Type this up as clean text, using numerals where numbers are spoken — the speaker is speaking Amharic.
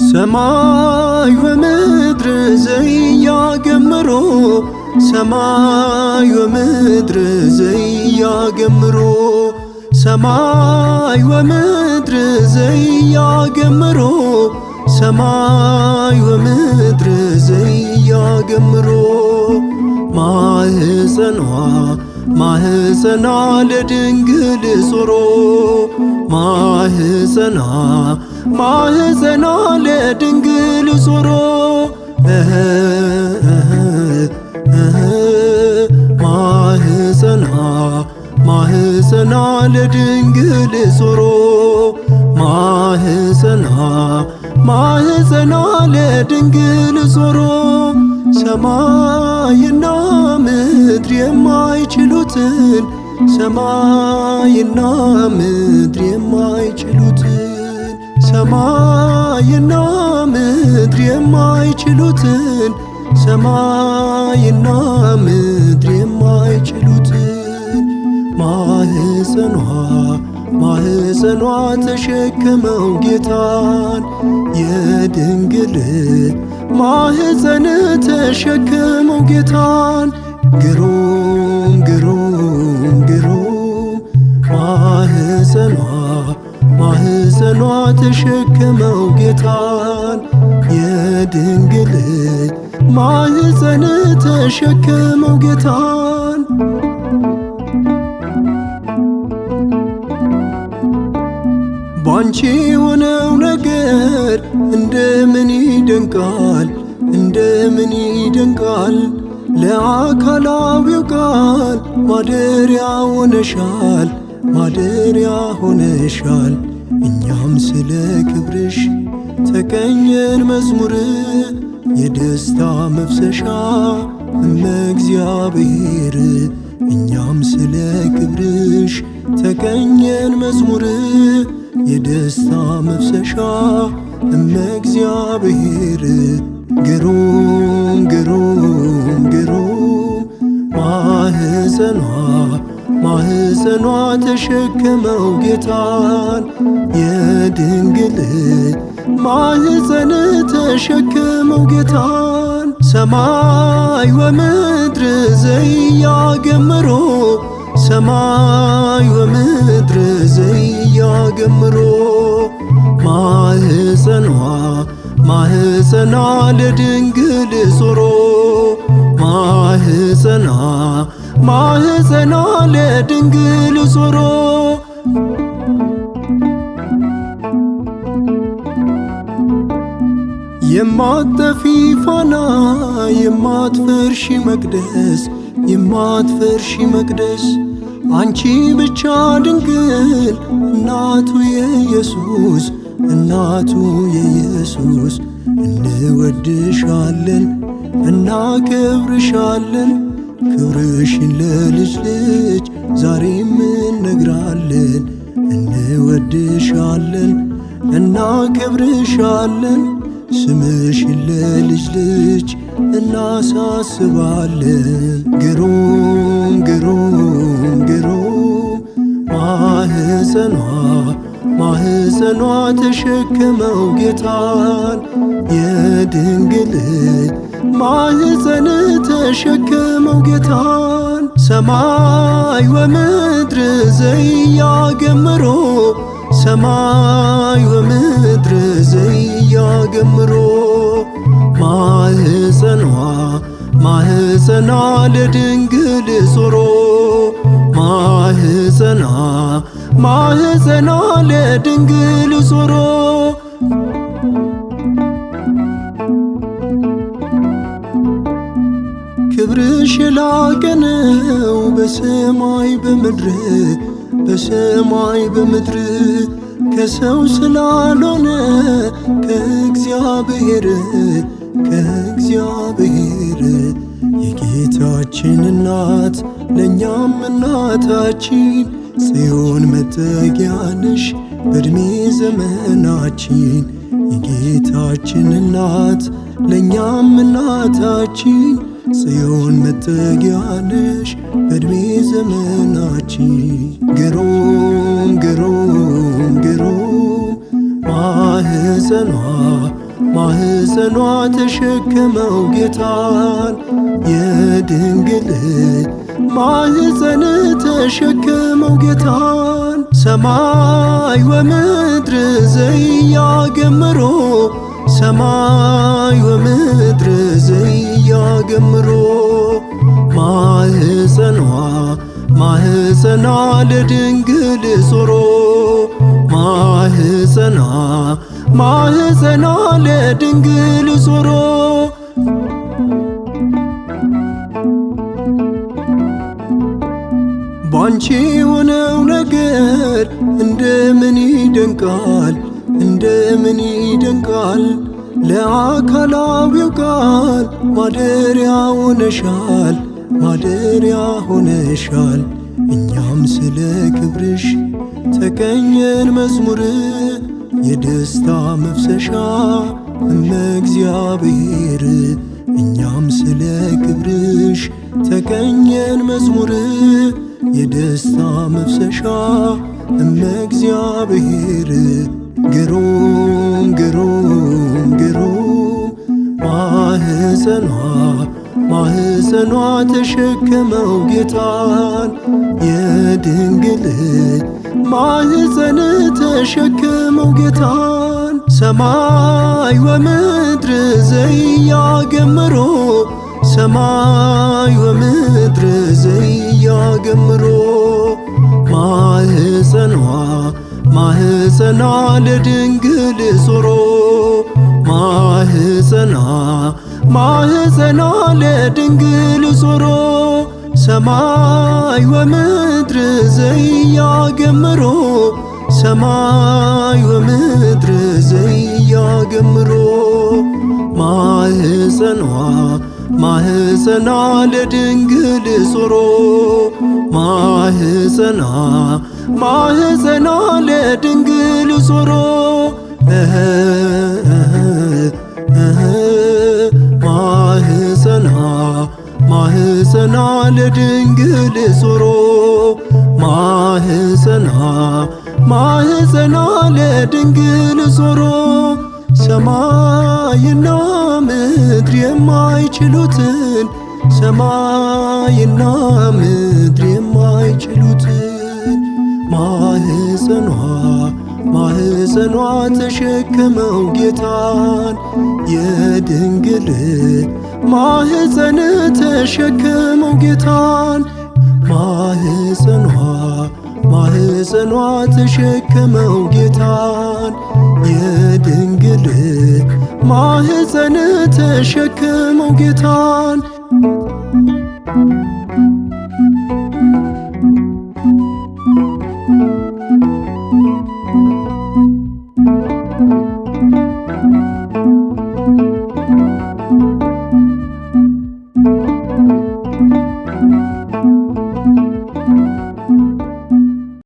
ሰማይ ወምድር ዘያገምሮ ሰማይ ወምድር ዘያገምሮ ሰማይ ወምድር ዘያገምሮ ሰማይ ወምድር ዘያገምሮ ማህፀኗ ለድንግል ጾሮ ማህፀኗ ለድንግል ጾሮ ማህፀኗ ለድንግል ጾሮ ማህፀኗ ለድንግል ጾሮ ሰማይና ምድር የማይችሉትን ሰማይና ምድር የማይችሉትን ሰማይና ምድር የማይችሉትን ሰማይና ምድር የማይችሉትን ማህፀኗ ተሸከመው ጌታን የድንግል ማህፀን ተሸከመው ጌታን ግሩም ግሩም ግሩም ማህፀኗ ተሸከመው ጌታን የድንግል ማህፀን ተሸከመው ጌታን ባንቺ የሆነው ነገር እንደምን ይደንቃል እንደምን ይደንቃል ለአካላዊው ቃል ማደሪያ ሆነሻል እኛም ስለ ክብርሽ ተቀኘን መዝሙር የደስታ መፍሰሻ እመእግዚአብሔር እኛም ስለ ክብርሽ ተቀኘን መዝሙር የደስታ መፍሰሻ እመእግዚአብሔር ግሩም ግሩም ግሩም ማህፀኗ ተሸከመው ጌታን የድንግል ማህፀን ተሸከመው ጌታን ሰማይ ወምድር ዘያገምሮ ሰማይ ወምድር ዘያገምሮ ማህፀኗ ለድንግል ጾሮ ማህፀኗ ለድንግል ጾሮ የማትጠፊ ፋና የማትፈርሺ መቅደስ አንቺ ብቻ ድንግል እናቱ የኢየሱስ እንወድሻለን እናከብርሻለን ክብርሽን ለልጅ ልጅ ዛሬም እንነግራለን እንወድሻለን እናከብርሻለን ስምሽን ለልጅ ልጅ እናሳስባለን ግሩም ግሩም ግሩም ማህፀኗ ተሸከመው ጌታን የድንግል ማህፀን ተሸከመው ጌታን ሰማይ ወምድር ዘያገምሮ ሰማይ ወምድር ዘያገምሮ ማህፀኗ ለድንግል ጾሮ ማህፀኗ ለድንግል ጾሮ ክብርሽ የላቀ ነው በሰማይ በምድር ከሰው ስላልሆነ ከእግዚአብሔር የጌታችን እናት ለእኛም እናታችን ጽዮን መጠጊያነሽ በዕድሜ ዘመናችን የጌታችን እናት ለእኛም እናታችን ጽዮን መጠጊያነሽ በዕድሜ ዘመናችን ግሩም ግሩም ግሩም ማህፀኗ ተሸከመው ጌታን የድንግል ማህፀን ተሸከመው ጌታን ሰማይ ወምድር ዘያገምሮ ሰማይ ወምድር ዘያገምሮ ማህፀኗ ለድንግል ዞሮ ማህፀኗ ለድንግል ዞሮ ባንቺ የሆነው ነገር እንደምን ይደንቃል እንደምን ይደንቃል ለአካላዊው ቃል ማደሪያ ሆነሻል እኛም ስለ ክብርሽ ተቀኘን መዝሙር የደስታ መፍሰሻ እመእግዚአብሔር እኛም ስለ ክብርሽ ተቀኘን መዝሙር የደስታ መፍሰሻ እመእግዚአብሔር ግሩም ግሩም ግሩም ማህፀኗ ተሸከመው ጌታን የድንግል ማህፀን ተሸከመው ጌታን ሰማይ ወምድር ዘያገምሮ ሰማይ ወምድር ዘያገምሮ ማህፀኗ ለድንግል ዞሮ ማህፀኗ ለድንግል ዞሮ ሰማይ ወምድር ዘያገምሮ ሰማይ ወምድር ዘያገምሮ ማህፀኗ ለድንግል ዞሮ ማህፀኗ ለድንግል ዞሮ ማህፀኗ ለድንግል ዞሮ ማህፀኗ ለድንግል ዞሮ ሰማይና ምድር የማይችሉትን ሰማይና ምድር የማይችሉትን ማህፀኗ ተሸከመው ጌታን የድንግል ማህፀን ተሸከመው ጌታን ማህፀኗ ተሸከመው ጌታን የድንግል ማህፀን ተሸከመው ጌታን